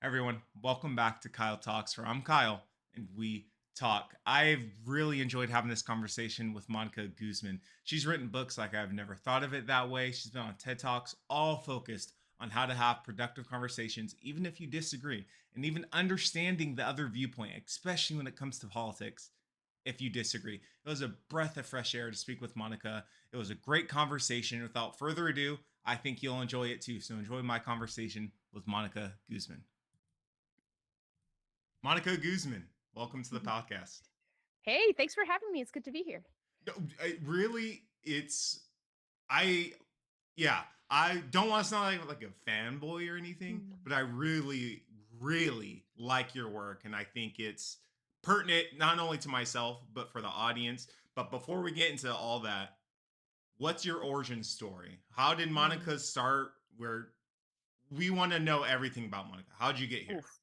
Everyone, welcome back to Kyle Talks, where I'm Kyle and we talk. I've really enjoyed having this conversation with Monica Guzman. She's written books like I've never thought of it that way. She's been on TED Talks, all focused on how to have productive conversations, even if you disagree, and even understanding the other viewpoint, especially when it comes to politics. If you disagree, it was a breath of fresh air to speak with Monica. It was a great conversation. Without further ado, I think you'll enjoy it too. So enjoy my conversation with Monica Guzman. Monica Guzman, welcome to the Mhm. podcast. Hey, thanks for having me. It's good to be here. No, really, I, yeah, I don't want to sound like a fanboy or anything, Mm. but I really, really like your work. And I think it's pertinent not only to myself, but for the audience. But before we get into all that, what's your origin story? How did Mm. Monica start? Where we want to know everything about Monica. How'd you get here? Oof.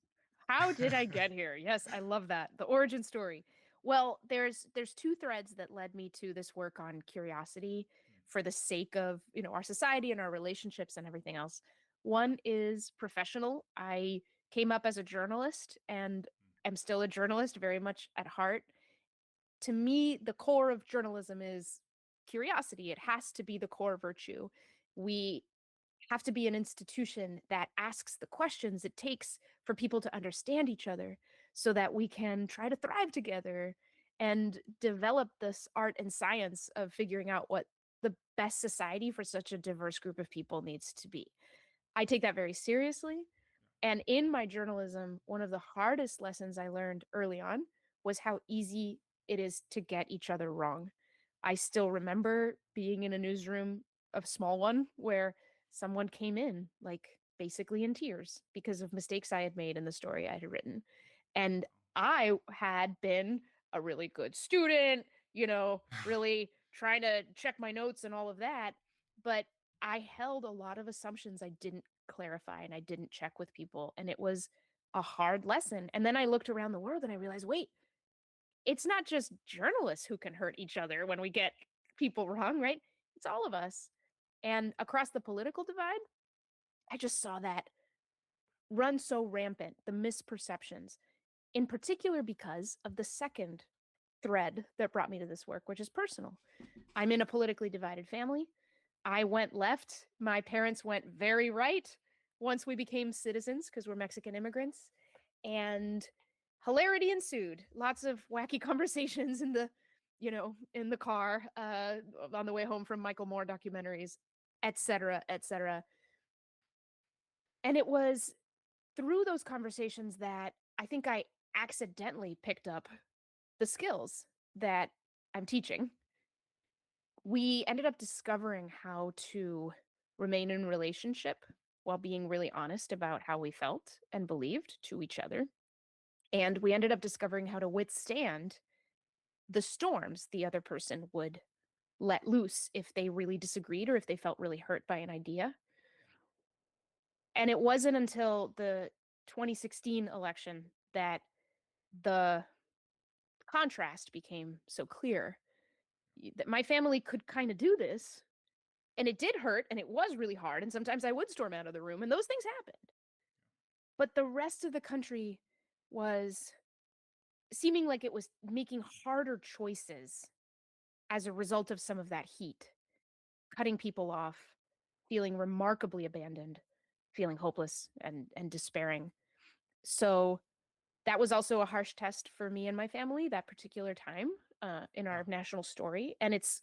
How did I get here? Yes, I love that. The origin story. Well, there's two threads that led me to this work on curiosity for the sake of, our society and our relationships and everything else. One is professional. I came up as a journalist and am still a journalist very much at heart. To me, the core of journalism is curiosity. It has to be the core virtue. We have to be an institution that asks the questions it takes for people to understand each other so that we can try to thrive together and develop this art and science of figuring out what the best society for such a diverse group of people needs to be. I take that very seriously. And in my journalism, one of the hardest lessons I learned early on was how easy it is to get each other wrong. I still remember being in a newsroom, a small one, where someone came in, like basically in tears because of mistakes I had made in the story I had written. And I had been a really good student, really trying to check my notes and all of that. But I held a lot of assumptions I didn't clarify and I didn't check with people. And it was a hard lesson. And then I looked around the world and I realized, wait, it's not just journalists who can hurt each other when we get people wrong, right? It's all of us. And across the political divide, I just saw that run so rampant, the misperceptions, in particular because of the second thread that brought me to this work, which is personal. I'm in a politically divided family. I went left. My parents went very right once we became citizens because we're Mexican immigrants. And hilarity ensued. Lots of wacky conversations in the car on the way home from Michael Moore documentaries, etc., etc. And it was through those conversations that I think I accidentally picked up the skills that I'm teaching. We ended up discovering how to remain in relationship while being really honest about how we felt and believed to each other. And we ended up discovering how to withstand the storms the other person would let loose if they really disagreed or if they felt really hurt by an idea. And it wasn't until the 2016 election that the contrast became so clear that my family could kind of do this. And it did hurt and it was really hard. And sometimes I would storm out of the room and those things happened. But the rest of the country was seeming like it was making harder choices as a result of some of that heat, cutting people off, feeling remarkably abandoned, feeling hopeless and despairing. So that was also a harsh test for me and my family that particular time in Yeah. our national story, and it's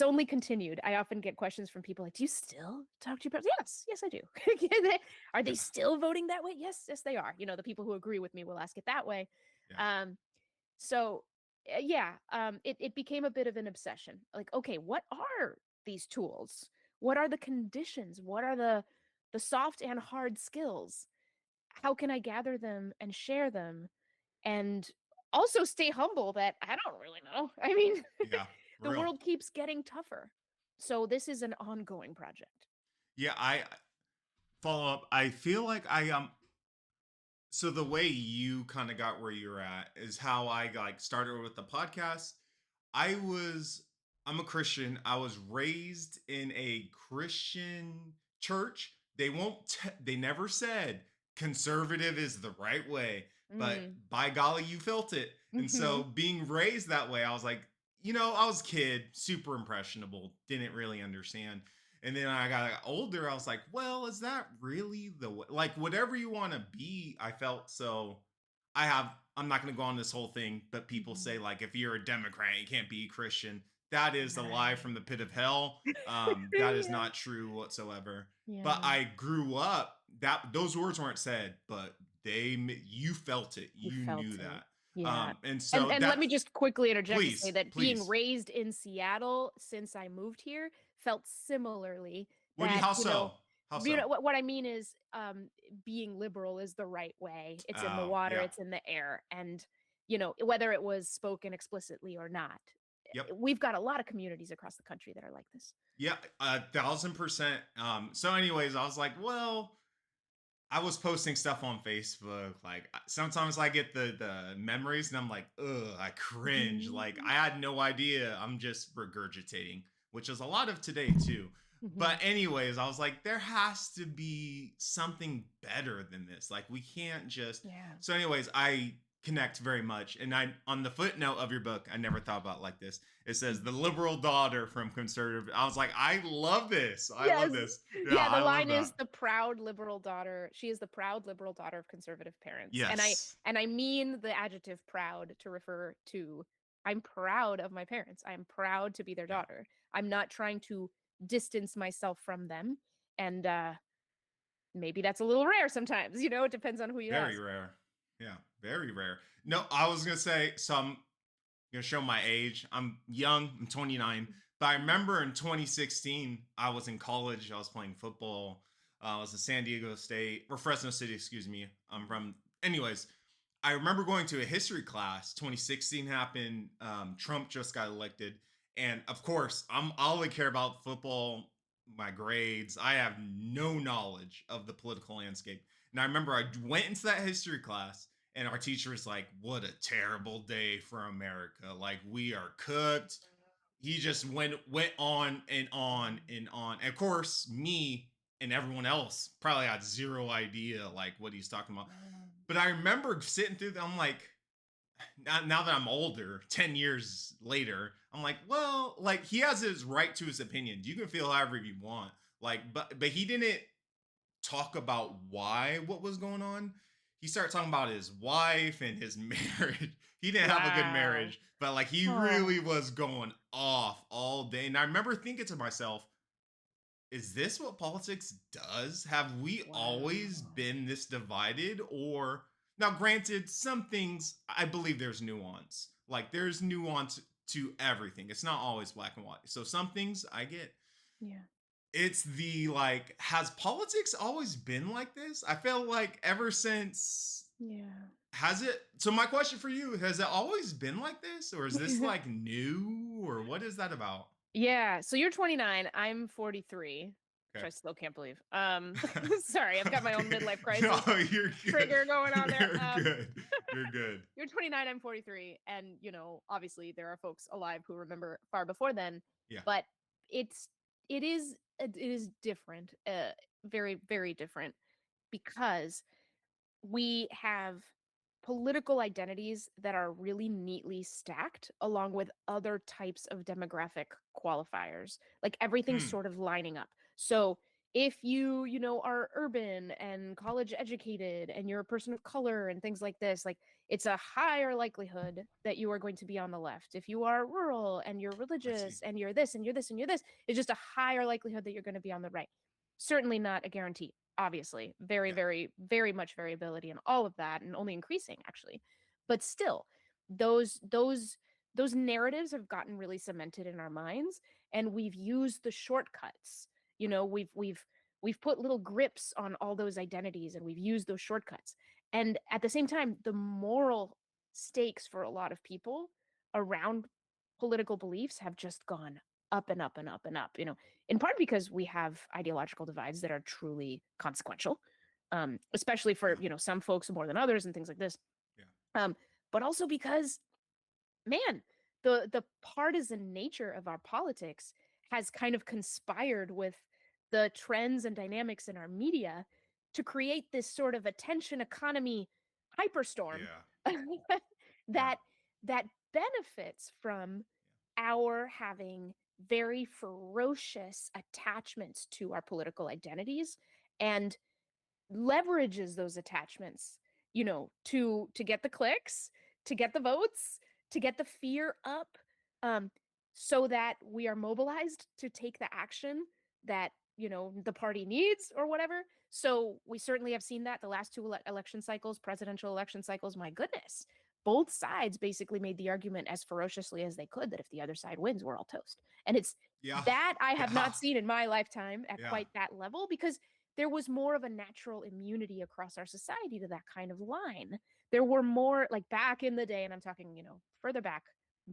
only continued. I often get questions from people like, "Do you still talk to your parents?" Yes, yes, I do. Are they Yeah. still voting that way? Yes, yes, they are. The people who agree with me will ask it that way. Yeah. Um, so yeah, it became a bit of an obsession. Like, okay, what are these tools? What are the conditions? What are the soft and hard skills? How can I gather them and share them and also stay humble that I don't really know. I mean, Yeah. the Real. world keeps getting tougher. So this is an ongoing project. Yeah. I follow up. I feel like so the way you kind of got where you're at is how I like started with the podcast. I was I'm a Christian. I was raised in a Christian church. They never said conservative is the right way, but Mm. by golly, you felt it. And Mhm. so being raised that way, I was like, I was a kid, super impressionable, didn't really understand. And then I got older, I was like, well, is that really the way? Like, whatever you want to be, I felt so. I'm not going to go on this whole thing, but people say, Mhm. like, if you're a Democrat, you can't be a Christian. That is a lie Right. from the pit of hell. That is Yeah. not true whatsoever. But Yeah. I grew up that those words weren't said, but you felt it. You You felt knew it. that. Yeah. And And so and let me that's just quickly interject to say please, that being please. raised in Seattle since I moved here felt similarly What do you that, how so? How so? what I mean is being liberal is the right way. It's in the Oh, water, yeah. it's in the air. And, whether it was spoken explicitly or not, Yep. we've got a lot of communities across the country that are like this. Yeah, 1,000%. So anyways, I was like, well, I was posting stuff on Facebook. Like sometimes I get the memories and I'm like, ugh, I cringe. Like Mhm. I had no idea. I'm just regurgitating, which is a lot of today too. But Mhm. anyways, I was like, there has to be something better than this. Like we can't just. Yeah. So, anyways, I connect very much. And I on the footnote of your book, I never thought about it like this. It says the liberal daughter from conservative. I was like, I love this. I love Yes. this. Yeah, Yeah, the I love line that. is the proud liberal daughter. She is the proud liberal daughter of conservative parents. And I Yes. and I mean the adjective proud to refer to I'm proud of my parents. I'm proud to be their Yeah. daughter. I'm not trying to distance myself from them. And maybe that's a little rare sometimes, it depends on who you Very ask. rare. Yeah, very rare. No, I was gonna say, so I'm gonna show my age. I'm young. I'm 29. But I remember in 2016, I was in college. I was playing football. I was at San Diego State or Fresno City, excuse me. I'm Mhm. from. Anyways, I remember going to a history class. 2016 happened. Trump just got elected, and of course, I only care about football, my grades. I have no knowledge of the political landscape. And I remember I went into that history class, and our teacher was like, "What a terrible day for America! Like we are cooked." He just went on and on and on. And of course, me and everyone else probably had zero idea like what he's talking about. But I remember sitting through them. I'm like, now that I'm older, 10 years later, I'm like, well, like he has his right to his opinion. You can feel however you want. Like, but he didn't talk about why what was going on. He started talking about his wife and his marriage. He didn't have a good Wow. marriage, but like he Oh, really was going off all day. And I remember thinking to myself, is this what politics does? Have we always wow. been this divided? Or now, granted, some things I believe there's nuance. Like there's nuance to everything. It's not always black and white. So some things I get. Yeah. It's the like, has politics always been like this? I feel like ever since Yeah. has it so my question for you, has it always been like this? Or is this like new? Or what is that about? Yeah, so you're 29, I'm 43, which Okay. I still can't believe. Sorry, I've got my own Okay. midlife No, crisis you're good. trigger going on there. You're good. You're good. You're 29, I'm 43, and obviously there are folks alive who remember far before then, Yeah. but it's it is different, very very different because we have political identities that are really neatly stacked along with other types of demographic qualifiers, like everything's Hmm. sort of lining up. So if are urban and college educated and you're a person of color and things like this, like it's a higher likelihood that you are going to be on the left. If you are rural and you're I see. religious and you're this and you're this and you're this, it's just a higher likelihood that you're going to be on the right. Certainly not a guarantee, obviously. Very, Yeah. very, very much variability and all of that, and only increasing actually. But still, those those those narratives have gotten really cemented in our minds, and we've used the shortcuts. We've put little grips on all those identities, and we've used those shortcuts. And at the same time, the moral stakes for a lot of people around political beliefs have just gone up and up and up and up. In part because we have ideological divides that are truly consequential, especially for Yeah. some folks more than others and things like this. Yeah. um, but also because, man, the partisan nature of our politics has kind of conspired with the trends and dynamics in our media to create this sort of attention economy hyperstorm Yeah. Yeah. that that benefits from our having very ferocious attachments to our political identities and leverages those attachments, to get the clicks, to get the votes, to get the fear up, um, so that we are mobilized to take the action that the party needs or whatever. So we certainly have seen that the last two election cycles, presidential election cycles. My goodness, both sides basically made the argument as ferociously as they could that if the other side wins, we're all toast. And it's Yeah. that I have Yeah. not seen in my lifetime at Yeah. quite that level, because there was more of a natural immunity across our society to that kind of line. There were more, like back in the day, and I'm talking, further back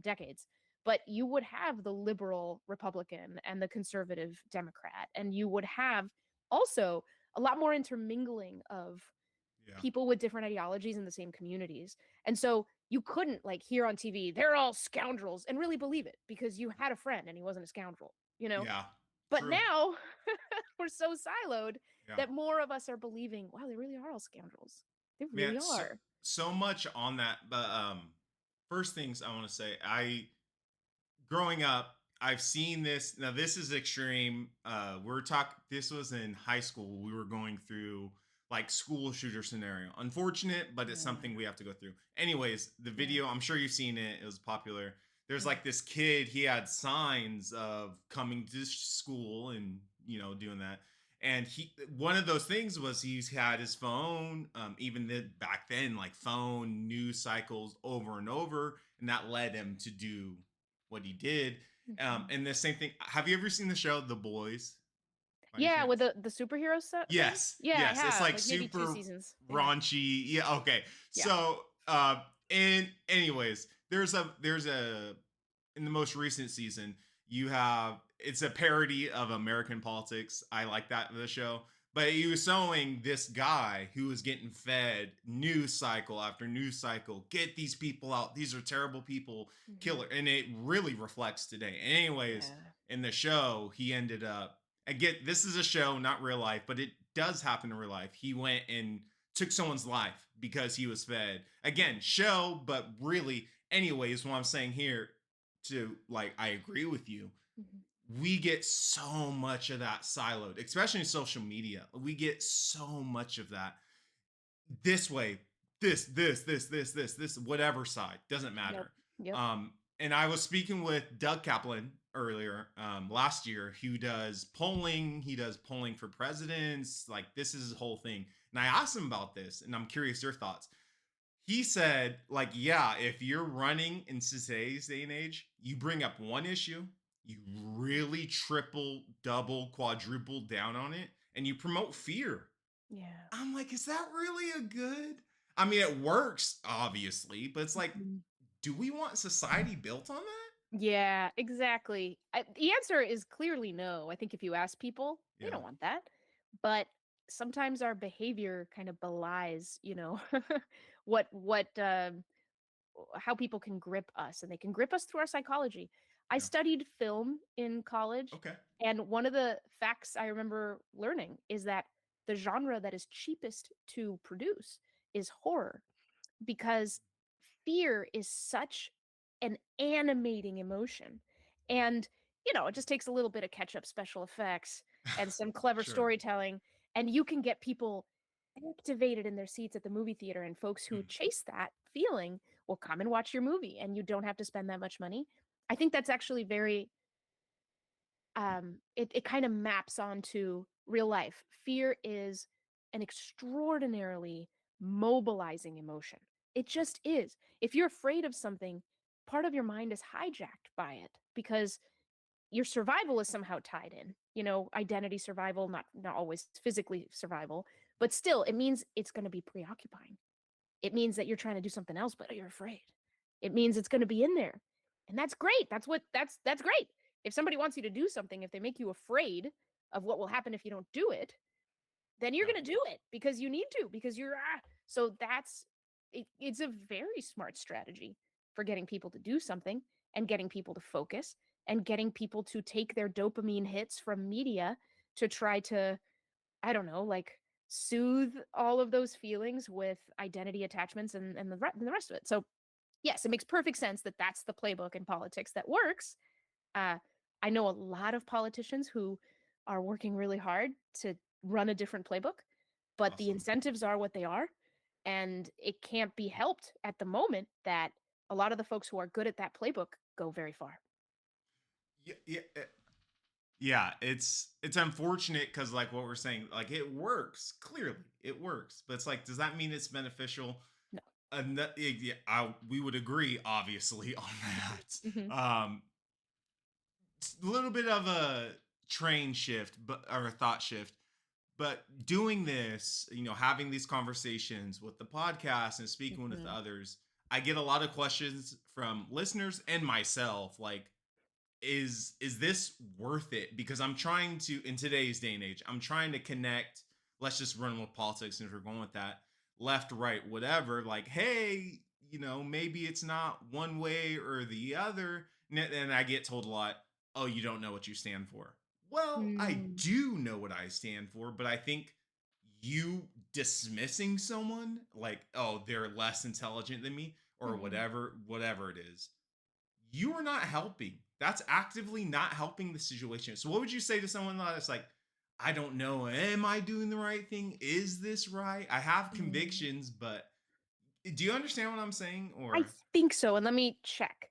decades, but you would have the liberal Republican and the conservative Democrat, and you would have also a lot more intermingling of Yeah. people with different ideologies in the same communities. And so you couldn't like hear on TV, they're all scoundrels, and really believe it because you had a friend and he wasn't a scoundrel. Yeah. But True. now we're so siloed Yeah. that more of us are believing, wow, they really are all scoundrels. They Man, really so are. so much on that. But first things I want to say, I growing up, I've seen this. Now this is extreme. We're talking. This was in high school. We were going through like school shooter scenario. Unfortunate, but it's Yeah. something we have to go through. Anyways, the Yeah. video. I'm sure you've seen it. It was popular. There's Yeah. like this kid. He had signs of coming to school and doing that. And he one of those things was he's had his phone. Even back then, like phone news cycles over and over, and that led him to do what he did. Mhm. And the same thing. Have you ever seen the show The Boys by any Yeah, with chance? the superhero thing. Yes, Yeah, I yes. It's have like like maybe two super seasons. Yeah. raunchy. Yeah, okay. Yeah. So, and anyways, there's a in the most recent season, you have it's a parody of American politics. I like that the show. But he was showing this guy who was getting fed news cycle after news cycle. Get these people out. These are terrible people. Mhm. Killer. And it really reflects today. Anyways, Yeah. in the show, he ended up again, this is a show, not real life, but it does happen in real life. He went and took someone's life because he was fed. Again, show, but really, anyways, what I'm saying here to like I agree with you. Mhm. We get so much of that siloed, especially in social media. We get so much of that this way, this, whatever side, doesn't Yep. matter. Yep. Um, and I was speaking with Doug Kaplan earlier, last year, who does polling. He does polling for presidents. Like this is his whole thing. And I asked him about this, and I'm curious your thoughts. He said, like, yeah, if you're running in today's day and age, you bring up one issue, you really triple, double, quadruple down on it, and you promote fear. Yeah. I'm like, is that really a good? I mean, it works, obviously, but it's like, Mhm. do we want society built on that? Yeah, exactly. The answer is clearly no. I think if you ask people, they Yeah, don't want that. But sometimes our behavior kind of belies, what how people can grip us, and they can grip us through our psychology. I yeah. studied film in college, Okay. and one of the facts I remember learning is that the genre that is cheapest to produce is horror, because fear is such an animating emotion. And, it just takes a little bit of catch up special effects and some clever Sure. storytelling, and you can get people activated in their seats at the movie theater. And folks who Mm, chase that feeling will come and watch your movie, and you don't have to spend that much money. I think that's actually very it kind of maps onto real life. Fear is an extraordinarily mobilizing emotion. It just is. If you're afraid of something, part of your mind is hijacked by it because your survival is somehow tied in. Identity survival, not always physically survival, but still it means it's going to be preoccupying. It means that you're trying to do something else, but you're afraid. It means it's going to be in there. And that's great. That's great. If somebody wants you to do something, if they make you afraid of what will happen if you don't do it, then you're yeah. going to do it because you need to, because so it's a very smart strategy for getting people to do something and getting people to focus and getting people to take their dopamine hits from media to try to, I don't know, like soothe all of those feelings with identity attachments and the rest of it. So yes, it makes perfect sense that that's the playbook in politics that works. uh, I know a lot of politicians who are working really hard to run a different playbook, but the Awesome. incentives are what they are. And it can't be helped at the moment that a lot of the folks who are good at that playbook go very far. Yeah, yeah, yeah. It's unfortunate because like what we're saying, like it works clearly, it works, but it's like, does that mean it's beneficial? No. Yeah, we would agree, obviously, on Hmm. that. A little bit of a train shift, but or a thought shift. But doing this, having these conversations with the podcast and speaking with Hmm. others, I get a lot of questions from listeners and myself. Like, is this worth it? Because I'm trying to, in today's day and age, I'm trying to connect. Let's just run with politics since we're going with that, left, right, whatever. Like, hey, maybe it's not one way or the other. And I get told a lot, oh, you don't know what you stand for. Well, I Mm. do know what I stand for, but I think you dismissing someone like, oh, they're less intelligent than me or Hmm. whatever it is, you are not helping. That's actively not helping the situation. So what would you say to someone that's like, I don't know, am I doing the right thing? Is this right? I have Mm. convictions, but do you understand what I'm saying? I Or think so. And let me check.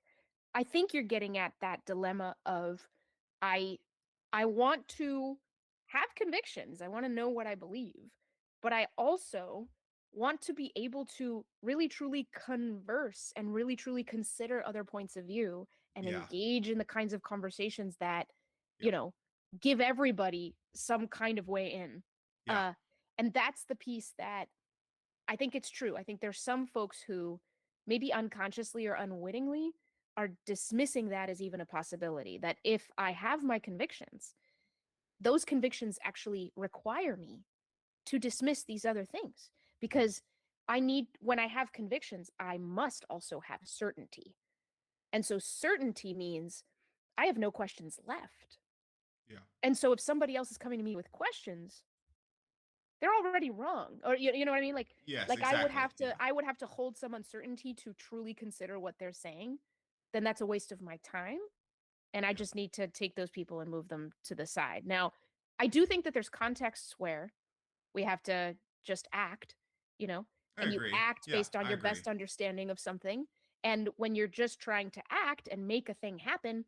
I think you're getting at that dilemma of I I want to have convictions. I want to know what I believe, but I also want to be able to really truly converse and really truly consider other points of view and yeah, engage in the kinds of conversations that, yeah, you know, give everybody some kind of way in. yeah, Uh and that's the piece that I think it's true. I think there's some folks who maybe unconsciously or unwittingly are dismissing that as even a possibility. That if I have my convictions, those convictions actually require me to dismiss these other things because I need, when I have convictions, I must also have certainty. And so certainty means I have no questions left. yeah. And so if somebody else is coming to me with questions, they're already wrong. Or you know what I mean? Yes, Like I would exactly. have to Yeah, I would have to hold some uncertainty to truly consider what they're saying. Then that's a waste of my time. And I yeah. just need to take those people and move them to the side. Now, I do think that there's contexts where we have to just act, you know, I and you agree. act Yeah, based on I your agree. best understanding of something. And when you're just trying to act and make a thing happen,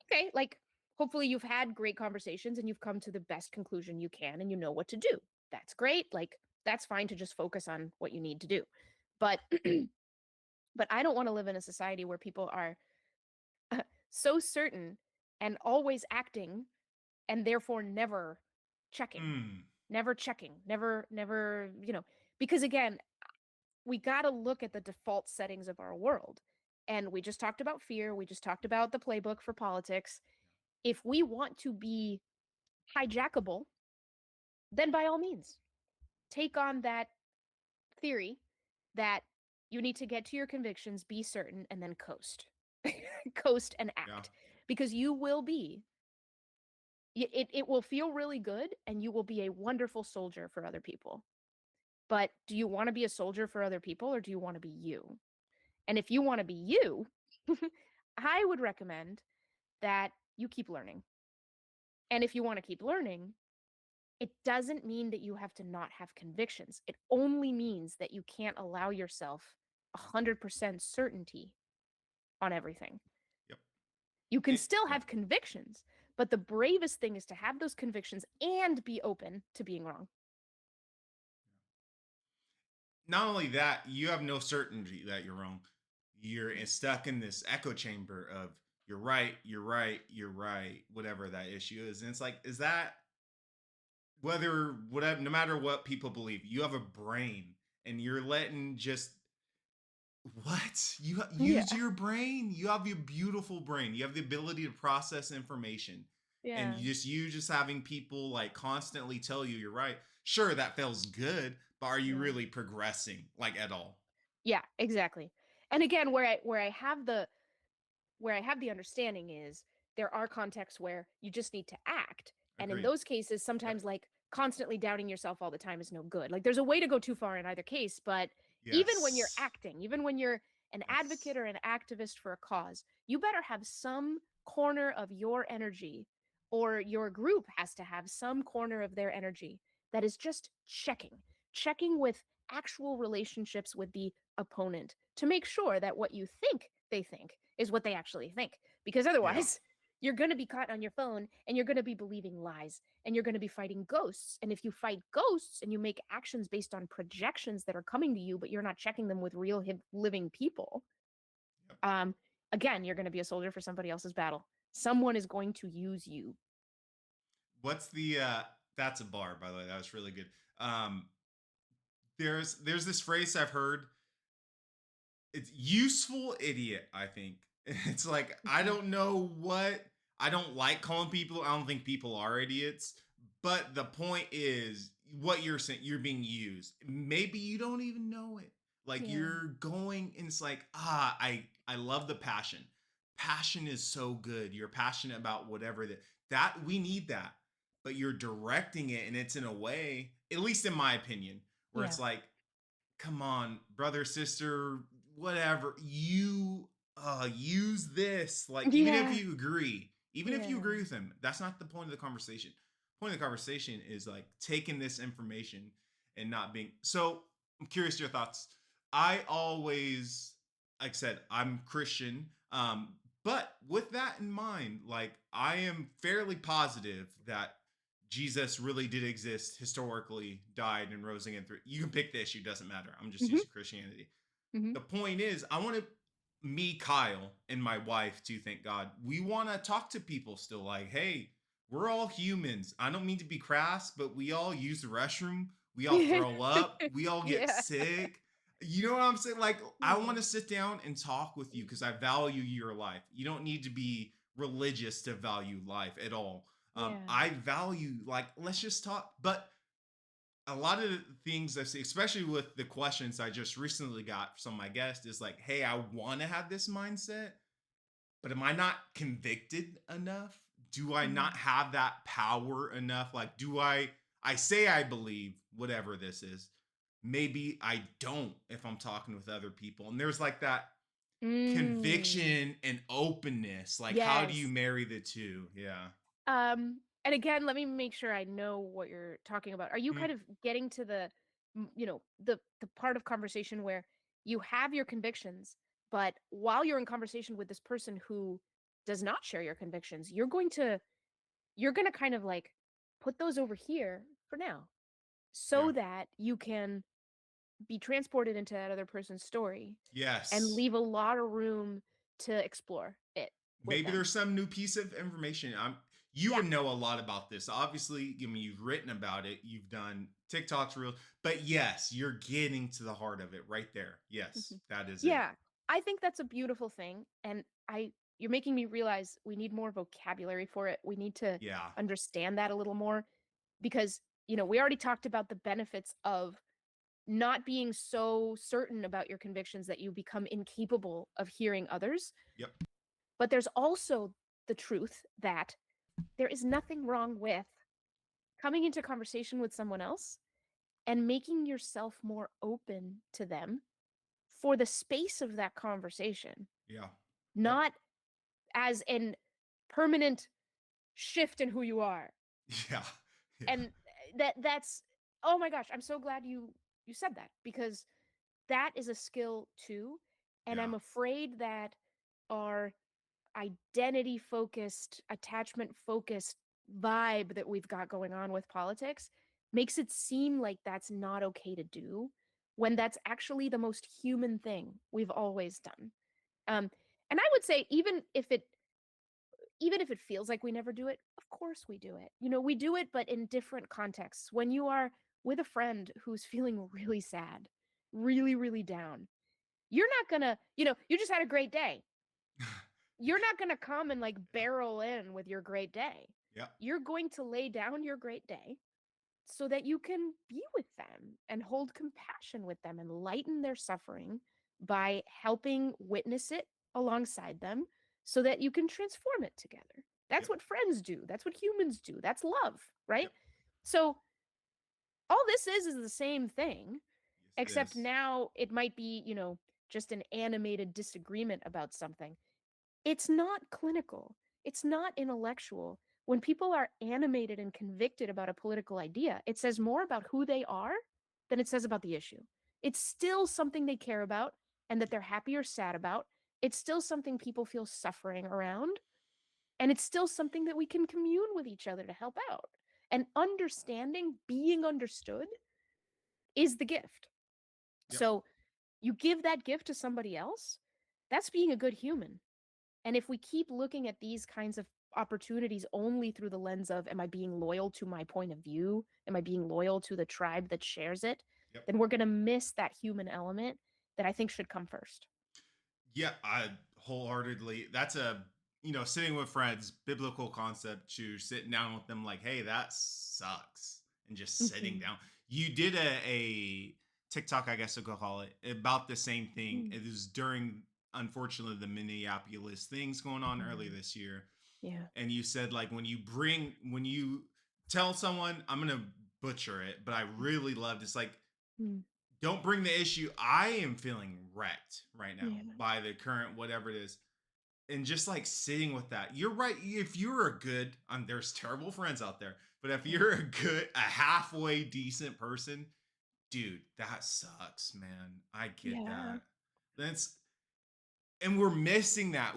okay, like hopefully you've had great conversations and you've come to the best conclusion you can and you know what to do. That's great. Like that's fine to just focus on what you need to do. But but I don't want to live in a society where people are so certain and always acting and therefore Hmm. never checking, never, because again, we got to look at the default settings of our world. And we just talked about fear, we just talked about the playbook for politics. If we want to be hijackable, then by all means, take on that theory that you need to get to your convictions, be certain, and then coast. Coast and Yeah. act. Because you will be, it will feel really good and you will be a wonderful soldier for other people. But do you want to be a soldier for other people or do you want to be you? And if you want to be you, I would recommend that you keep learning. And if you want to keep learning, it doesn't mean that you have to not have convictions. It only means that you can't allow yourself 100% certainty on everything. Yep. You can still Yeah. have convictions, but the bravest thing is to have those convictions and be open to being wrong. Not only that, you have no certainty that you're wrong. You're stuck in this echo chamber of you're right, you're right, you're right, whatever that issue is. And it's like, is that whether whatever, no matter what people believe, you have a brain and you're letting just what Yeah. use your brain. You have your beautiful brain. You have the ability to process information, and Yeah. you just having people like constantly tell you you're right. Sure, that feels good, but are you Yeah. really progressing like at all? Yeah, exactly. And again, where I have the understanding is there are contexts where you just need to act. And in Agreed. those cases, Yep. sometimes like constantly doubting yourself all the time is no good. Like there's a way to go too far in either case, but even when you're Yes. acting, even when you're an Yes. advocate or an activist for a cause, you better have some corner of your energy, or your group has to have some corner of their energy that is just checking with actual relationships with the opponent to make sure that what you think they think is what they actually think. Because Yeah. otherwise, you're going to be caught on your phone and you're going to be believing lies and you're going to be fighting ghosts. And if you fight ghosts and you make actions based on projections that are coming to you, but you're not checking them with real living people, Yep. um, again, you're going to be a soldier for somebody else's battle. Someone is going to use you. What's the that's a bar, by the way. That was really good. Um there's this phrase I've heard. It's useful idiot, I think. It's like I Mhm. don't know what I don't like calling people. I don't think people are idiots. But the point is what you're saying, you're being used. Maybe you don't even know it. Like Yeah. you're going and it's like, I love the passion. Passion is so good. You're passionate about whatever that we need that. But you're directing it and it's in a way, at least in my opinion, where Yeah. it's like come on, brother, sister, whatever. You use this. Like, Yeah. even if you Yeah. agree with him, that's not the point of the conversation. The point of the conversation is like taking this information and not being so I'm curious your thoughts. I always like I said, I'm Christian. But with that in mind, like I am fairly positive that Jesus really did exist historically, died and rose again through. You can pick the issue, doesn't matter. I'm just Hmm. using Christianity. Hmm. The point is, I want to me, Kyle, and my wife too, thank God. We want to talk to people still like, hey, we're all humans. I don't mean to be crass, but we all use the restroom. We all throw up. We all get Yeah. sick. You know what I'm saying? Like, I Yeah. want to sit down and talk with you because I value your life. You don't need to be religious to value life at all. Yeah. I value, like, let's just talk. But a lot of the things I see, especially with the questions I just recently got from my guest, is like, hey, I want to have this mindset, but am I not convicted enough? Do I Mm. not have that power enough? Like, I say I believe whatever this is. Maybe I don't if I'm talking with other people. And there's like that Mm. conviction and openness. Like, how do you Yes. marry the two? Yeah. And again, let me make sure I know what you're talking about. Are you Hmm. kind of getting to the, the part of conversation where you have your convictions, but while you're in conversation with this person who does not share your convictions, you're going to kind of like put those over here for now Yeah. so that you can be transported into that other person's story and Yes. leave a lot of room to explore it with Maybe them. there's some new piece of information. You Yeah. would know a lot about this. Obviously, I mean, you've written about it, you've done TikToks, reels, but yes, you're getting to the heart of it right there. Yes, Mhm. that is it. Yeah, I think that's a beautiful thing, and I you're making me realize we need more vocabulary for it. We need to Yeah. understand that a little more because, we already talked about the benefits of not being so certain about your convictions that you become incapable of hearing others, Yep. but there's also the truth that there is nothing wrong with coming into conversation with someone else and making yourself more open to them for the space of that conversation, Yeah. Yep. not as in permanent shift in who you are. Yeah. Yeah. And that's oh my gosh, I'm so glad you said that because that is a skill too. And Yeah. I'm afraid that our identity focused, attachment focused vibe that we've got going on with politics makes it seem like that's not okay to do when that's actually the most human thing we've always done. Um, and I would say even if it feels like we never do it, of course we do it. We do it, but in different contexts. When you are with a friend who's feeling really sad, really, really down, you're not gonna, you just had a great day. You're not gonna come and like barrel in with your great day. Yeah. You're going to lay down your great day so that you can be with them and hold compassion with them and lighten their suffering by helping witness it alongside them so that you can transform it together. That's Yep. what friends do. That's what humans do. That's love, right? Yep. So All this is the same thing, Yes, it except is. now it might be, just an animated disagreement about something. It's not clinical. It's not intellectual. When people are animated and convicted about a political idea, it says more about who they are than it says about the issue. It's still something they care about and that they're happy or sad about. It's still something people feel suffering around. And it's still something that we can commune with each other to help out. And understanding, being understood, is the gift. Yep. So you give that gift to somebody else, that's being a good human. And if we keep looking at these kinds of opportunities only through the lens of, am I being loyal to my point of view? Am I being loyal to the tribe that shares it? Yep. Then we're going to miss that human element that I think should come first. Yeah, I wholeheartedly. That's a, sitting with friends, biblical concept to sitting down with them like, hey, that sucks, and just sitting Mhm. down. You did a TikTok, I guess I could call it, about the same thing. Mm. It was during, unfortunately, the Minneapolis things going on earlier Mm. this year, Yeah. and you said like when you tell someone, I'm gonna butcher it, but I really loved it's like, Mm. don't bring the issue. I am feeling wrecked right now Yeah. by the current whatever it is. And just like sitting with that. You're right. If you're a good, there's terrible friends out there, but if Yeah. you're a halfway decent person, dude, that sucks, man. I get Yeah. that. That's, and we're missing that.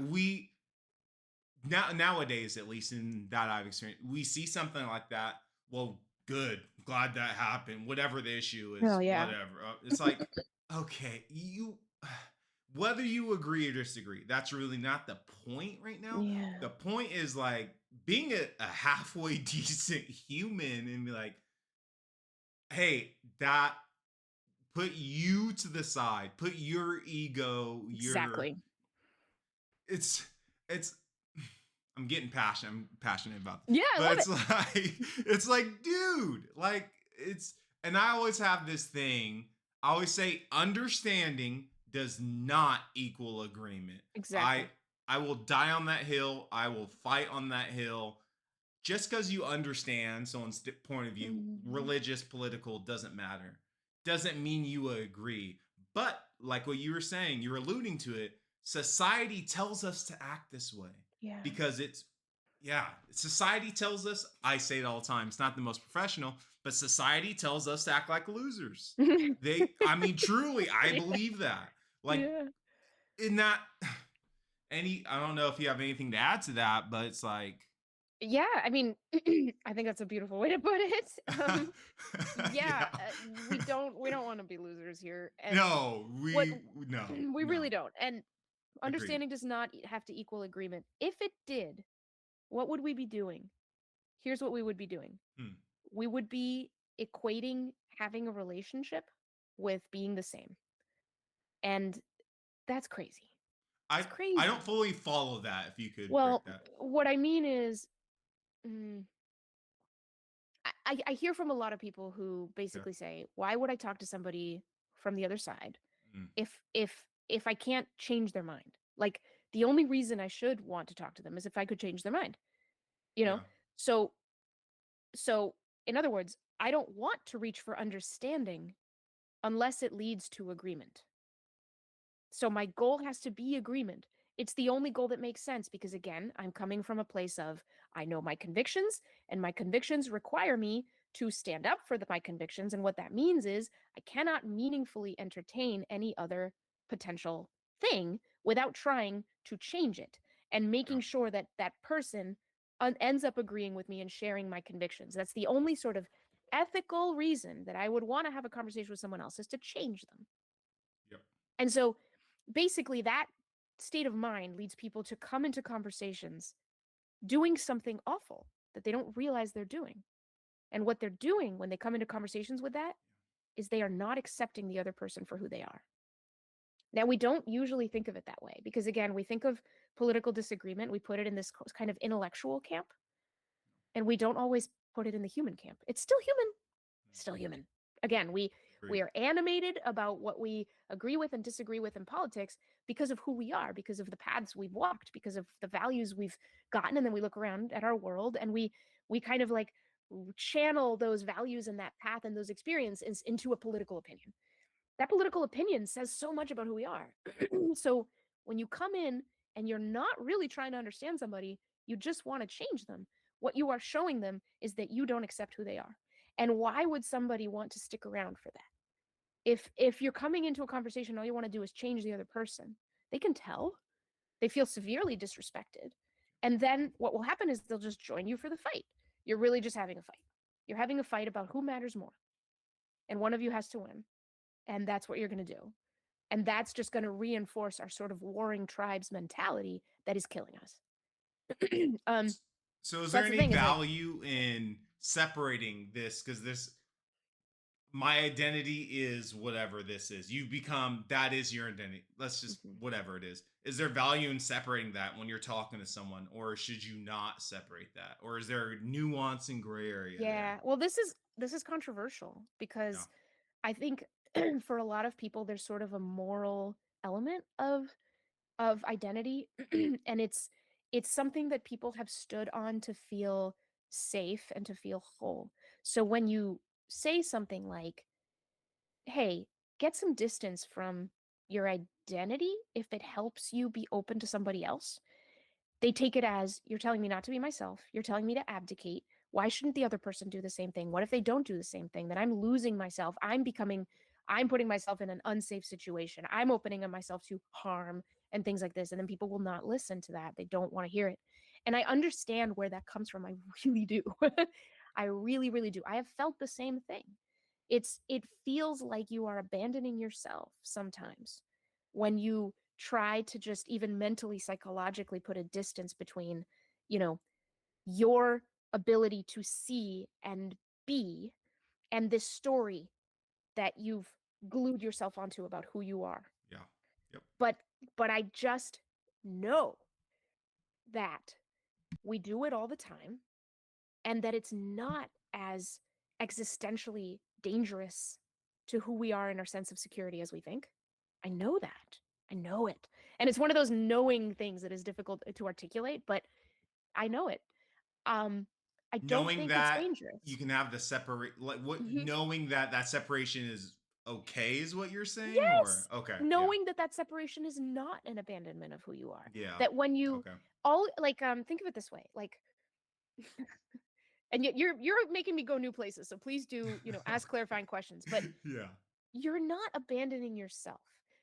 Nowadays, at least in that I've experienced, we see something like that. Well, good, glad that happened. Whatever the issue Oh, is, yeah. whatever. It's like, okay, whether you agree or disagree, that's really not the point right now. Yeah. The point is like being a halfway decent human and be like, hey, that put you to the side, put your ego, your Exactly. it's it's I'm getting passionate. I'm passionate about it. Yeah, I But love it's it. like it's like, dude, like it's and I always have this thing. I always say understanding does not equal agreement. I Exactly. I will die on that hill. I will fight on that hill. Just because you understand someone's point of view, Mhm. religious, political, doesn't matter. Doesn't mean you agree. But like what you were saying, you're alluding to it. Society tells us to act this way Yeah. because yeah, society tells us, I say it all the time, it's not the most professional, but society tells us to act like losers. I mean, truly, I Yeah. believe that. Like, Yeah. in that, I don't know if you have anything to add to that, but it's like, Yeah, I mean, I think that's a beautiful way to put it. Yeah, yeah. we don't want to be losers here, and No, what no, we no. really don't. And Agreed. understanding does not have to equal agreement. If it did, what would we be doing? Here's what we would be doing. Hmm. We would be equating having a relationship with being the same, and that's crazy. It's I don't crazy. fully follow that. If you could break Well, that. what I mean is, mm, I hear from a lot of people who Yeah. basically say, "Why would I talk to somebody from the other side Mm. if I can't change their mind? Like the only reason I should want to talk to them is if I could change their mind." You know? Yeah. So so in other words, I don't want to reach for understanding unless it leads to agreement. So my goal has to be agreement. It's the only goal that makes sense because, again, I'm coming from a place of I know my convictions, and my convictions require me to stand up for my convictions. And what that means is I cannot meaningfully entertain any other potential thing without trying to change it and Yeah. making sure that that person ends up agreeing with me and sharing my convictions. That's the only sort of ethical reason that I would want to have a conversation with someone else is to change them. Yep. And so basically, that state of mind leads people to come into conversations doing something awful that they don't realize they're doing. And what they're doing when they come into conversations with that is they are not accepting the other person for who they are. Now, we don't usually think of it that way because, again, we think of political disagreement, we put it in this kind of intellectual camp, and we don't always put it in the human camp. It's still human, still human. Again, we Agreed. are animated about what we agree with and disagree with in politics because of who we are, because of the paths we've walked, because of the values we've gotten, and then we look around at our world and we kind of like channel those values and that path and those experiences into a political opinion. That political opinion says so much about who we are. So when you come in and you're not really trying to understand somebody, you just want to change them. What you are showing them is that you don't accept who they are. And why would somebody want to stick around for that? If you're coming into a conversation, all you want to do is change the other person. They can tell. They feel severely disrespected. And then what will happen is they'll just join you for the fight. You're really just having a fight. You're having a fight about who matters more. And one of you has to win. And that's what you're going to do. And that's just going to reinforce our sort of warring tribes mentality that is killing us. um, So is there that's the any thing is like, value in separating this? Because this, my identity is whatever this is. You become, that is your identity. Let's just, mhm. whatever it is. Is there value in separating that when you're talking to someone, or should you not separate that? Or is there nuance and gray area there? Yeah. Well, this is controversial Yeah. because I think for a lot of people there's sort of a moral element of identity and it's something that people have stood on to feel safe and to feel whole. So when you say something like, "Hey, get some distance from your identity if it helps you be open to somebody else," they take it as, "You're telling me not to be myself. You're telling me to abdicate. Why shouldn't the other person do the same thing? What if they don't do the same thing? Then I'm losing myself. I'm putting myself in an unsafe situation. I'm opening up myself to harm and things like this." And then people will not listen to that. They don't want to hear it. And I understand where that comes from. I really do. I really, really do. I have felt the same thing. It feels like you are abandoning yourself sometimes when you try to just even mentally psychologically put a distance between, you know, your ability to see and be and this story that you've glued yourself onto about who you are. Yeah. Yep. but but I just know that we do it all the time and that it's not as existentially dangerous to who we are in our sense of security as we think. I know that. I know it. And it's one of those knowing things that is difficult to articulate, but I know it. Um, I don't Knowing think it's that you dangerous. can have the separate, like what, Mhm. knowing that that separation is okay is what you're saying, or Yes. okay. Yeah. Knowing that that separation is not an abandonment of who you are. Yeah. That when you Okay. all like think of it this way, like and yet you're making me go new places. So please do, ask clarifying questions. But Yeah. you're not abandoning yourself.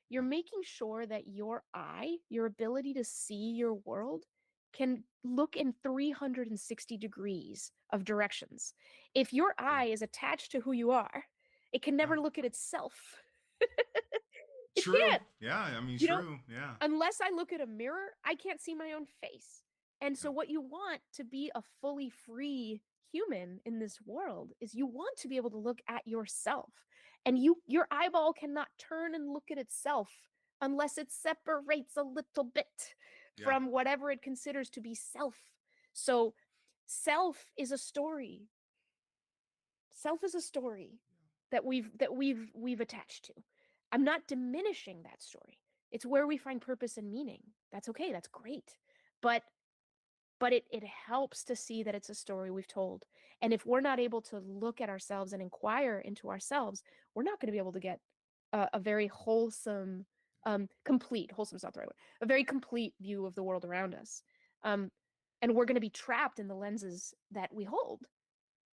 You're making sure that your eye, your ability to see your world, can look in 360 degrees of directions. If your True. eye is attached to who you are, it can Yeah. never look at itself. It True. can't. Yeah. I mean, You know, true. Yeah. unless I look at a mirror, I can't see my own face. And Yeah. so, what you want to be a fully free human in this world is you want to be able to look at yourself. And your eyeball cannot turn and look at itself unless it separates a little bit Yeah. from whatever it considers to be self. So, self is a story. Self is a story that we've attached to. I'm not diminishing that story. It's where we find purpose and meaning. That's okay. That's great. But it helps to see that it's a story we've told. And if we're not able to look at ourselves and inquire into ourselves, we're not going to be able to get a very wholesome, complete, wholesome's not the right word, a very complete view of the world around us. Um, and we're going to be trapped in the lenses that we hold.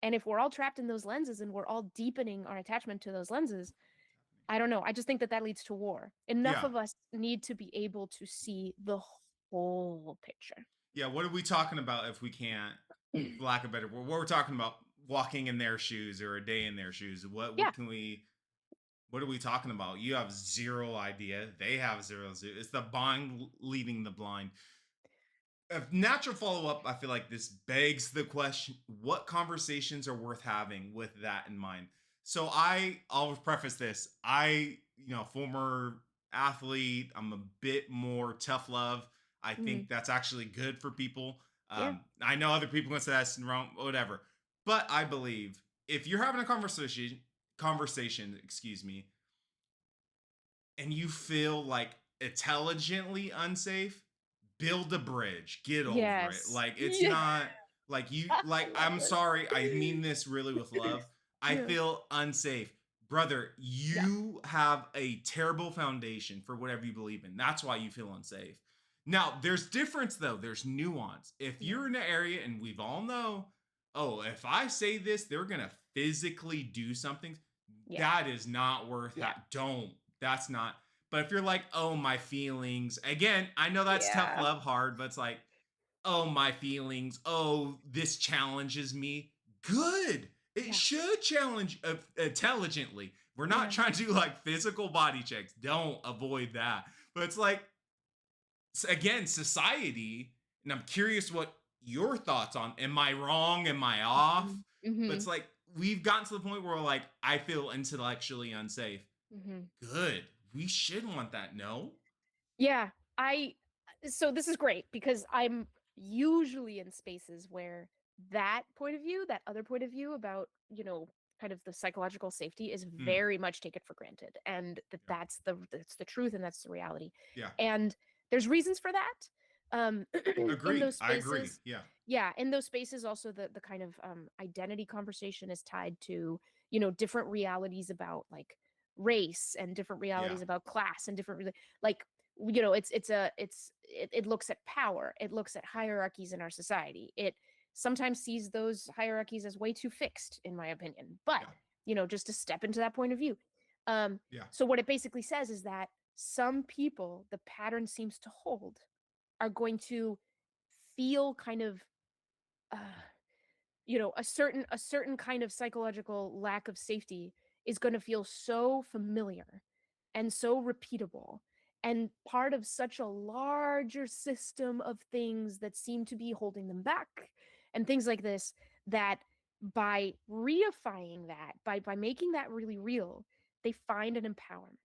And if we're all trapped in those lenses and we're all deepening our attachment to those lenses, I don't know. I just think that that leads to war. Enough Yeah. of us need to be able to see the whole picture. Yeah. What are we talking about if we can't, for lack of a better word, what we're talking about walking in their shoes or a day in their shoes? Yeah. What can we, what are we talking about? You have zero idea. They have zero. It's the blind leading the blind. A natural follow up, I feel like this begs the question: what conversations are worth having with that in mind? So I'll preface this. Former athlete. I'm a bit more tough love. I Mhm. think that's actually good for people. Yeah. I know other people can say that's wrong, whatever. But I believe if you're having a conversation, excuse me, and you feel like intelligently unsafe, build a bridge, get over it. Yes. Like it's Yeah. not Like I love I'm it. sorry, I mean this really with love. I Yeah. feel unsafe. Brother, Yeah. you have a terrible foundation for whatever you believe in. That's why you feel unsafe. Now, there's difference though. There's nuance. If Yeah. you're in an area and we've all know, oh, if I say this, they're gonna physically do something. Yeah. That is not worth Yeah. don't. That's not. But if you're like, oh, my feelings, again, I know that's tough Yeah. love hard, but it's like, oh, my feelings, oh, this challenges me. Good. It Yeah. should challenge intelligently. We're not Yeah. trying to do like physical body checks. Don't avoid that. But it's like, again, society, and I'm curious what your thoughts on, am I wrong? Am I off? Mhm. But it's Mhm. like, we've gotten to the point where like, I feel intellectually unsafe. Mhm. Good. We should want that. No? Yeah, I so this is great because I'm usually in spaces where that point of view, that other point of view about, kind of the psychological safety is Hmm. very much taken for granted and Yeah. that's the truth and that's the reality. Yeah. And there's reasons for that. In Agree. those I agree. spaces, Yeah. yeah, in those spaces also the kind of identity conversation is tied to, different realities about like race and different Yeah. realities about class and different like it looks at power, it looks at hierarchies in our society, it sometimes sees those hierarchies as way too fixed in my opinion, but Yeah. just to step into that point of view. um Yeah. so what it basically says is that some people the pattern seems to hold are going to feel kind of uh, a certain kind of psychological lack of safety is going to feel so familiar and so repeatable and part of such a larger system of things that seem to be holding them back and things like this, that by reifying that, by making that really real, they find an empowerment.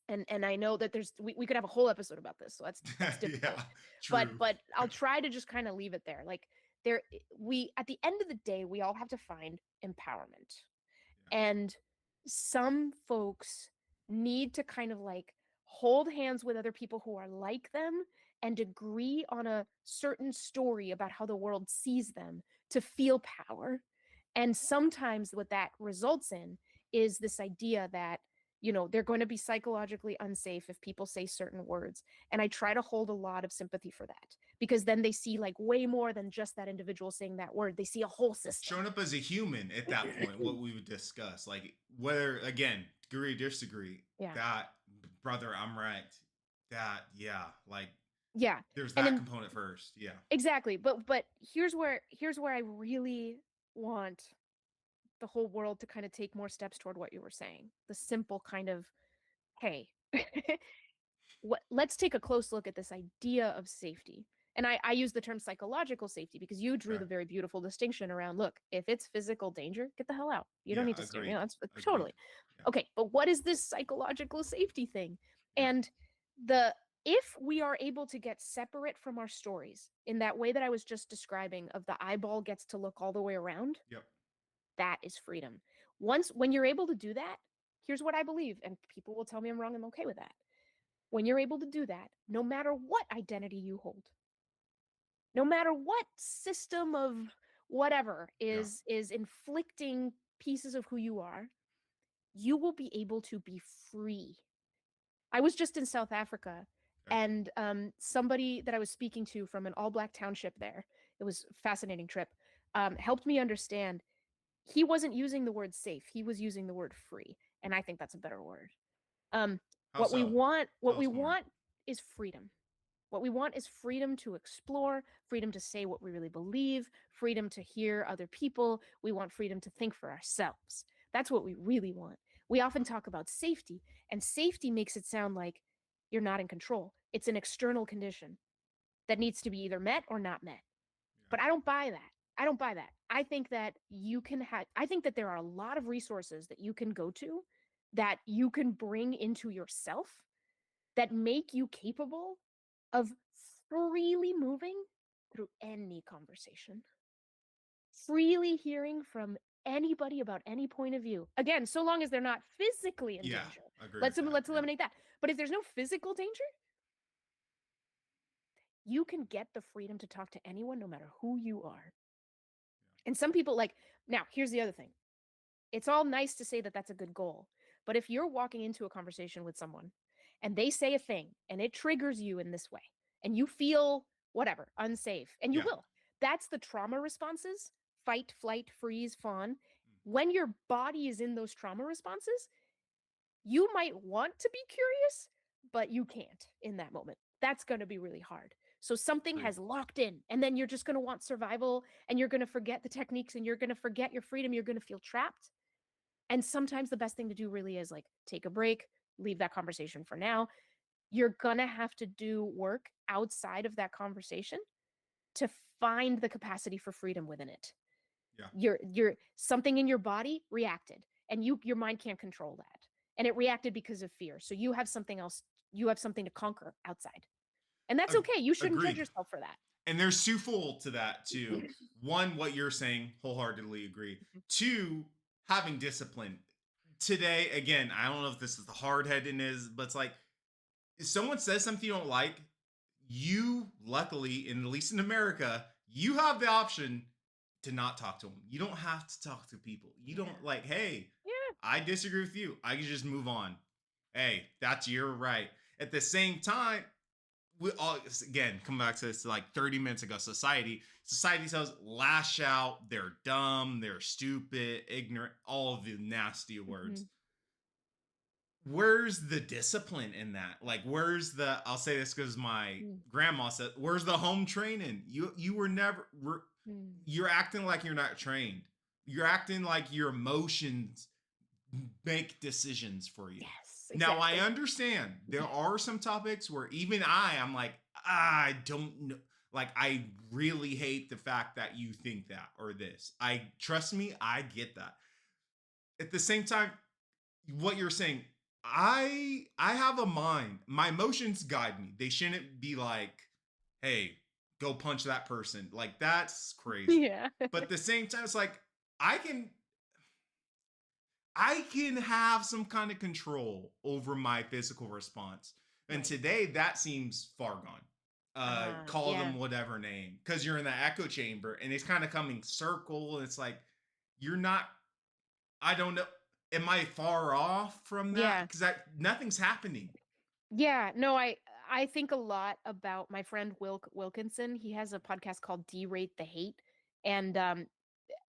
And I know that we could have a whole episode about this, so that's difficult. Yeah. but True. but I'll try to just kind of leave it there. Like we at the end of the day, we all have to find empowerment. Yeah. And some folks need to kind of like hold hands with other people who are like them and agree on a certain story about how the world sees them to feel power. And sometimes what that results in is this idea that, they're going to be psychologically unsafe if people say certain words. And I try to hold a lot of sympathy for that because then they see like way more than just that individual saying that word. They see a whole system. Showing up as a human at that point, what we would discuss, like whether again, agree, disagree, Yeah. that brother, I'm right. That, yeah, like Yeah. there's And that then component first. Yeah. exactly. But here's where I really want the whole world to kind of take more steps toward what you were saying. The simple kind of, hey, let's take a close look at this idea of safety. And I use the term psychological safety because you drew Okay. the very beautiful distinction around, look, if it's physical danger, get the hell out. You don't Yeah. need to stay. Agreed. That's Agreed. totally Yeah. okay. But what is this psychological safety thing? Yeah. And the if we are able to get separate from our stories in that way that I was just describing, of the eyeball gets to look all the way around, Yep. that is freedom. When you're able to do that, here's what I believe, and people will tell me I'm wrong, I'm okay with that. When you're able to do that, no matter what identity you hold, no matter what system of whatever Yeah. is inflicting pieces of who you are, you will be able to be free. I was just in South Africa, Okay. and somebody that I was speaking to from an all black township there, it was a fascinating trip, helped me understand he wasn't using the word safe, he was using the word free. And I think that's a better word. Um, How what we so? want, what Tell we us more. want is freedom. What we want is freedom to explore, freedom to say what we really believe, freedom to hear other people. We want freedom to think for ourselves. That's what we really want. We often talk about safety, and safety makes it sound like you're not in control. It's an external condition that needs to be either met or not met. Yeah. But I don't buy that. I don't buy that. I think that I think that there are a lot of resources that you can go to, that you can bring into yourself, that make you capable of freely moving through any conversation, freely hearing from anybody about any point of view. Again, so long as they're not physically in Yeah. danger. Agree with that. Let's Yeah. eliminate that. But if there's no physical danger, you can get the freedom to talk to anyone no matter who you are. And some people like, now here's the other thing. It's all nice to say that that's a good goal. But if you're walking into a conversation with someone and they say a thing and it triggers you in this way and you feel whatever, unsafe, and you Yeah. will, that's the trauma responses: fight, flight, freeze, fawn. When your body is in those trauma responses, you might want to be curious, but you can't in that moment. That's going to be really hard. So something Agreed. has locked in, and then you're just going to want survival, and you're going to forget the techniques, and you're going to forget your freedom. You're going to feel trapped. And sometimes the best thing to do really is like take a break, leave that conversation for now. You're going to have to do work outside of that conversation to find the capacity for freedom within it. Yeah. Your something in your body reacted, and your mind can't control that. And it reacted because of fear. So you have something else, you have something to conquer outside. And that's Ag- okay. You shouldn't judge Agreed. yourself for that. And there's twofold to that too. One, what you're saying, wholeheartedly agree. Mhm. Two, having discipline. Today, again, I don't know if this is the hard headedness, but it's like if someone says something you don't like, you luckily, at least in America, you have the option to not talk to them. You don't have to talk to people. You Yeah. don't like, hey, Yeah. I disagree with you. I can just move on. Hey, that's your right. At the same time, we all again come back to this like 30 minutes ago. Society says lash out, they're dumb, they're stupid, ignorant, all of the nasty words. Mhm. Where's the discipline in that? Like, where's the? I'll say this because my Mm. grandma said, "Where's the home training? You were never. Mm. You're acting like you're not trained. You're acting like your emotions make decisions for you." Yes, Now I exactly. understand there are some topics where even I'm like, I don't know. Like, I really hate the fact that you think that or this. I trust me, I get that. At the same time, what you're saying, I have a mind. My emotions guide me. They shouldn't be like, hey, go punch that person. Like, that's crazy. Yeah. But at the same time, it's like I can I can have some kind of control over my physical response. And Right. today that seems far gone. Call Yeah. them whatever name because you're in the echo chamber and it's kind of coming circle. And it's like you're not. I don't know. Am I far off from that? Yeah. Because that nothing's happening. Yeah. No, I think a lot about my friend Wilkinson. He has a podcast called Derate the Hate. And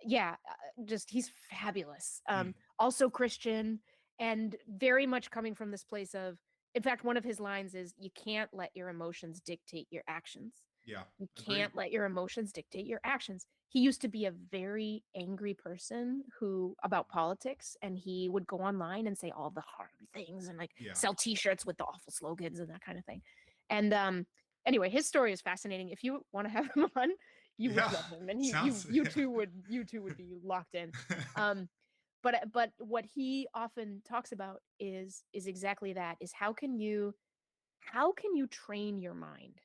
yeah, just he's fabulous. Mm, Also Christian, and very much coming from this place of, in fact, one of his lines is, you can't let your emotions dictate your actions. yeah, You agreed. can't let your emotions dictate your actions. He used to be a very angry person who about politics, and he would go online and say all the hard things and like Yeah, sell t-shirts with the awful slogans and that kind of thing. And anyway, his story is fascinating. If you want to have him on, you would yeah. love him, and Sounds. you two would be locked in. Um but what he often talks about is exactly that, is how can you train your mind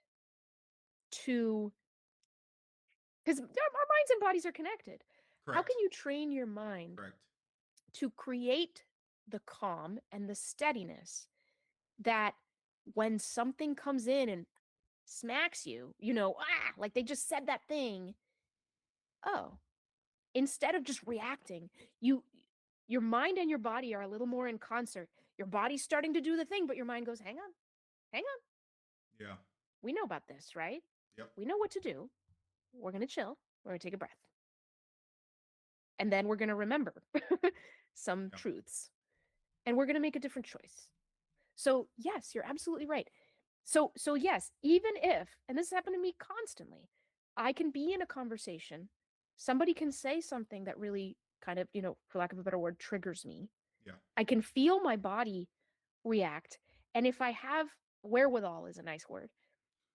to, because our minds and bodies are connected. How can Correct. you train your mind Correct. to create the calm and the steadiness that when something comes in and smacks you, like they just said that thing, oh, instead of just reacting, you your mind and your body are a little more in concert. Your body's starting to do the thing, but your mind goes, hang on, Yeah. we know about this, right? Yep. We know what to do. We're going to chill. We're going to take a breath. And then we're going to remember some Yep. truths, and we're going to make a different choice. So, yes, you're absolutely right. So yes, even if, and this happened to me constantly, I can be in a conversation, somebody can say something that really kind of, for lack of a better word, triggers me. Yeah. I can feel my body react. And if I have wherewithal, is a nice word.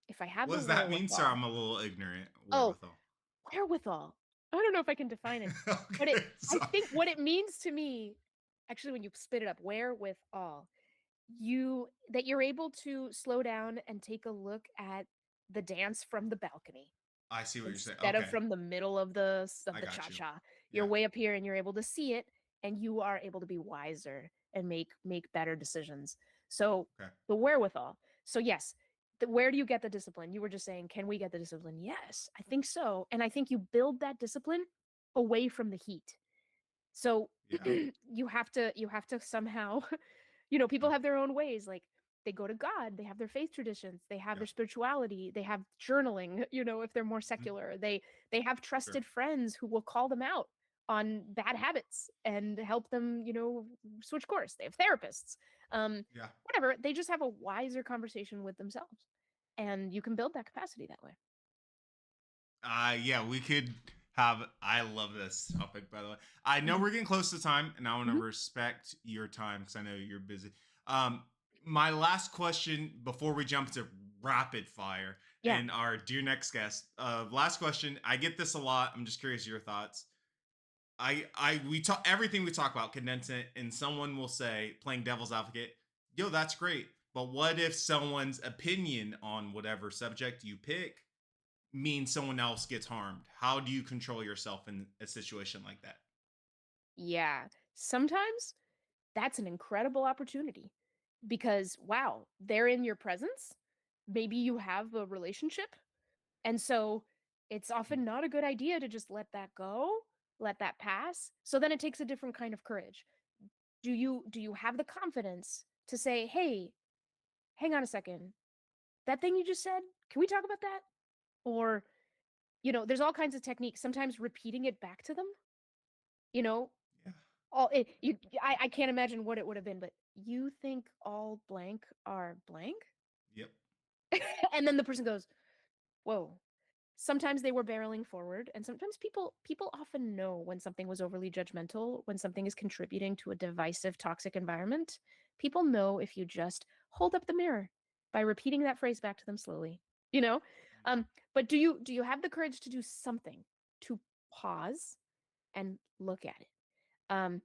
If I have What the does that mean, sir? wherewithal, I'm a little ignorant. oh, Wherewithal. wherewithal. I don't know if I can define it, but Okay. I So. think what it means to me, actually, when you spit it up, wherewithal, that you're able to slow down and take a look at the dance from the balcony I see what you're saying. instead of Okay. from the middle of I the got cha you. cha. You're Yeah. way up here and you're able to see it, and you are able to be wiser and make better decisions. So Okay. the wherewithal. So yes, where do you get the discipline? You were just saying, can we get the discipline? Yes, I think so, and I think you build that discipline away from the heat. So Yeah. you have to somehow people Yeah. have their own ways. Like they go to God, they have their faith traditions, they have Yeah. their spirituality, they have journaling, if they're more Mhm. secular. They have Sure. trusted friends who will call them out on bad habits and help them, switch course. They have therapists. Yeah. Whatever, they just have a wiser conversation with themselves. And you can build that capacity that way. Yeah, we could have. I love this topic, by the way. I know Mhm. we're getting close to time, and I want to Mhm. respect your time because I know you're busy. Um, my last question before we jump to rapid fire Yeah. and our dear next guest. Last question. I get this a lot. I'm just curious your thoughts. We talk everything we talk about, condense it, and someone will say, playing devil's advocate, yo, that's great. But what if someone's opinion on whatever subject you pick means someone else gets harmed? How do you control yourself in a situation like that? Yeah. Sometimes that's an incredible opportunity because wow, they're in your presence. Maybe you have a relationship. And so it's Mm. often not a good idea to just let that go, let that pass. So then it takes a different kind of courage. Do you have the confidence to say, "Hey, hang on a second. That thing you just said, can we talk about that?" Or, there's all kinds of techniques. Sometimes repeating it back to them, you know, Yeah. all it, you I can't imagine what it would have been, but you think all blank are blank? Yep. And then the person goes, "Whoa." Sometimes they were barreling forward, and sometimes people often know when something was overly judgmental, when something is contributing to a divisive, toxic environment. People know if you just hold up the mirror by repeating that phrase back to them slowly. You know? Mm. But do you have the courage to do something to pause and look at it? Um,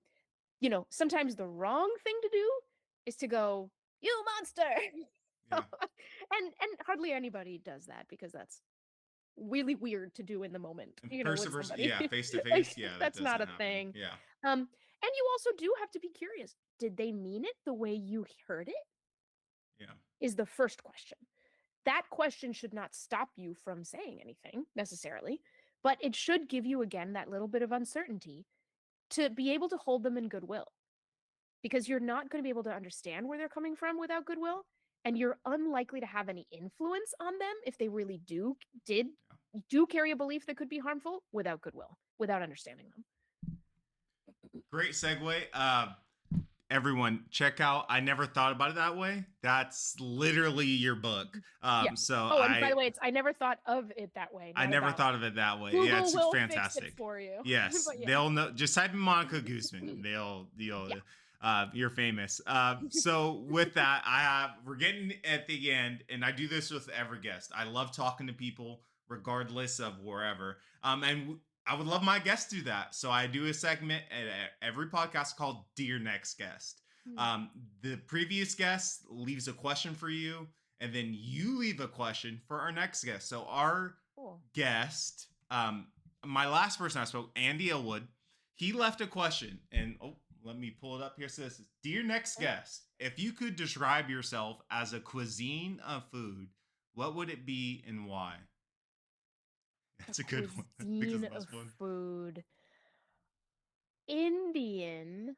sometimes the wrong thing to do is to go, "You monster." Yeah. And hardly anybody does that because that's really weird to do in the moment, And with perseverance. somebody. Yeah. Face to Like, face. Yeah. That that's not doesn't a happen. thing. Yeah. And you also do have to be curious. Did they mean it the way you heard it? Yeah. Is the first question. That question should not stop you from saying anything necessarily, but it should give you, again, that little bit of uncertainty to be able to hold them in goodwill, because you're not going to be able to understand where they're coming from without goodwill, and you're unlikely to have any influence on them if they really did Yeah. do carry a belief that could be harmful without goodwill, without understanding them. Great segue. Everyone, check out. I never thought about it that way. That's literally your book. Yeah. So Oh, and by the way, it's I never thought of it that way, I not never about. thought of it that way. Yeah, Google it's will fix it fantastic. for you. Yes, But yeah. they'll know. Just type in Monica Guzman. You'll Yeah. you're famous. So with that, we're getting at the end, and I do this with every guest. I love talking to people, regardless of wherever. I would love my guests to do that. So I do a segment at every podcast called Dear Next Guest. Hmm. Um, the previous guest leaves a question for you, and then you leave a question for our next guest. So our Cool. guest, my last person I spoke, Andy Elwood, he left a question, and let me pull it up here. It says, "Dear next Okay. guest, if you could describe yourself as a cuisine of food, what would it be and why?" A That's a good one. I think it's cuisine the of best one. food. Indian,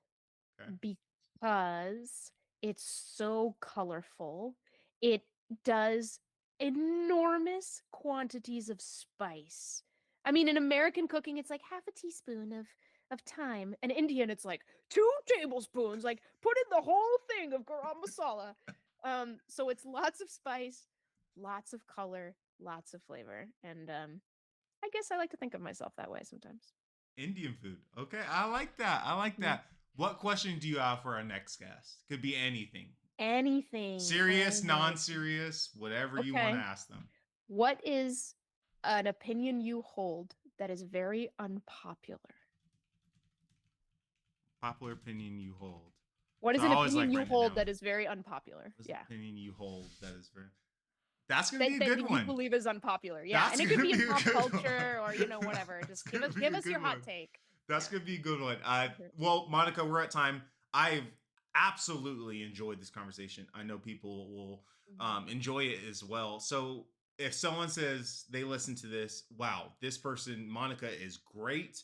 Okay. because it's so colorful. It does enormous quantities of spice. I mean, in American cooking, it's like half a teaspoon of thyme. And Indian, it's like 2 tablespoons. Like put in the whole thing of garam masala. So it's lots of spice, lots of color, lots of flavor, and I guess I like to think of myself that way sometimes. Indian food. Okay, I like that. I like Mhm. that. What question do you have for our next guest? Could be anything. Anything. Oh Serious, my. non-serious, whatever you want to Okay. ask them. What is an opinion you hold that is very unpopular? Popular opinion you hold. What So is I an always opinion like you writing it hold down. that is very unpopular? What's the Yeah. opinion you hold that is very. That's gonna be That a that good you one. believe is unpopular. Yeah. That's And it could gonna be be in a pop good one. culture or whatever. That's Just give gonna us be give a us your good hot one. take. That's Yeah. gonna be a good one. Mhm. Well, Monica, we're at time. I've absolutely enjoyed this conversation. I know people will Mhm. enjoy it as well. So if someone says they listen to this, wow, this person, Monica, is great.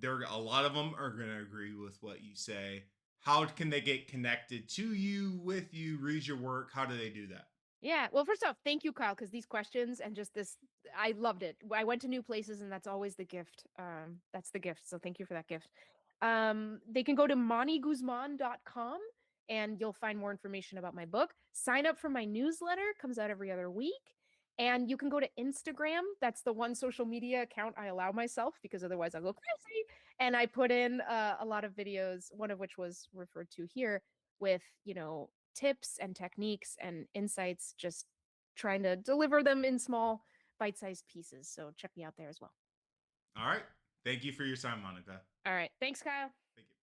There a lot of them are going to agree with what you say. How can they get connected to you, with you, read your work? How do they do that? Yeah. Well, first off, thank you, Kyle, because these questions and just this, I loved it. I went to new places, and that's always the gift. That's the gift. So thank you for that gift. They can go to moniguzman.com and you'll find more information about my book. Sign up for my newsletter, comes out every other week. And you can go to Instagram. That's the one social media account I allow myself because otherwise I'll go crazy. And I put in a lot of videos, one of which was referred to here with, tips and techniques and insights, just trying to deliver them in small bite-sized pieces. So check me out there as well. All right. Thank you for your time, Monica. All right. Thanks, Kyle.